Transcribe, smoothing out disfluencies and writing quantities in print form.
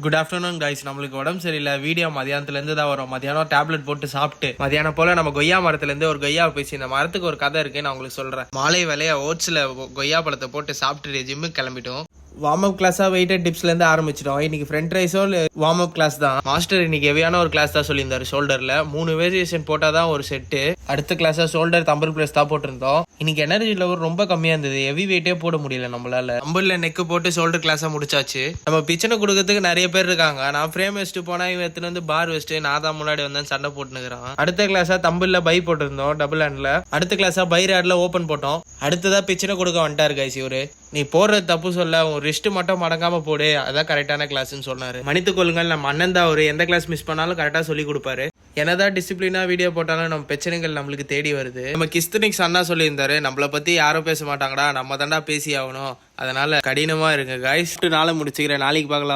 Good afternoon guys. நம்மளுக்கு உடம்பு சரியில்லை. வீடியோ மதியானத்துலேருந்து தான் வரும். மதியானம் டேப்லெட் போட்டு சாப்பிட்டு மதியானம் போல் நம்ம கொய்யா மரத்துலேருந்து ஒரு கொய்யா பேசி இந்த மரத்துக்கு ஒரு கதை இருக்கு, நான் உங்களுக்கு சொல்கிறேன். மாலை வேலையை ஓட்ஸில் கொய்யா பழத்தை போட்டு சாப்பிட்டு ஜிம்முக்கு கிளம்பிட்டோம். வார்ம் அப் கிளாஸாக வெயிட்டட் டிப்ஸ்லேருந்து ஆரம்பிச்சிட்டோம். இன்னைக்கு ஃப்ரண்ட் ரைஸோ வார்ம் அப் கிளாஸ் தான். மாஸ்டர் இன்னைக்கு ஹெவியான ஒரு கிளாஸ் தான் சொல்லியிருந்தாரு. ஷோல்டரில் 3 வேரியேஷன் போட்டால் தான் ஒரு செட்டு. அடுத்த கிளாஸாக ஷோல்டர் தம்பிள் பிளஸ் தான் போட்டிருந்தோம். இன்னைக்கு எனர்ஜி லெவல் ரொம்ப கம்மியாக இருந்தது. ஹெவி வெயிட்டே போட முடியல நம்மளால. தம்பிளில் நெக்கு போட்டு ஷோல்டர் கிளாஸாக முடிச்சாச்சு. நம்ம பிச்சனை கொடுக்கறதுக்கு நிறைய பேர் இருக்காங்க. நான் ஃப்ரேம் வச்சுட்டு போனால் இவன் எடுத்துட்டு வந்து பார் வச்சுட்டு நான் தான் முன்னாடி வந்தேன் சண்டை போட்டுனுக்குறான். அடுத்த கிளாஸாக தம்பிளில் பை போட்டிருந்தோம் டபுள் ஹேண்டில். அடுத்த கிளாஸாக பை ரேடில் ஓப்பன் போட்டோம். அடுத்ததாக பிச்சனை கொடுக்க வந்துட்டார் கைஸ் இவரு. நீ போடுறது தப்பு சொல்ல, உன் ரிஸ்ட் மட்டும் மடங்காம போடு, அதான் கரெக்டான கிளாஸ்ன்னு சொன்னாரு. மன்னித்துக் கொள்ளுங்கள், நம்ம அண்ணன் தான் அவரு. எந்த கிளாஸ் மிஸ் பண்ணாலும் கரெக்டாக சொல்லி கொடுப்பாரு. என்னதான் டிசிப்ளினா வீடியோ போட்டாலும் நம்ம பிரச்சனைகள் நம்மளுக்கு தேடி வருது. நம்ம கிஸ்தனிக்ஸ் அண்ணா சொல்லியிருந்தாரு, நம்மளை பத்தி யாரும் பேச மாட்டாங்கடா, நம்ம தாண்டா பேசி ஆகணும், அதனால கடினமா இருங்க கைஸ். நாளை முடிச்சுக்கிறேன், நாளைக்கு பார்க்கலாம்.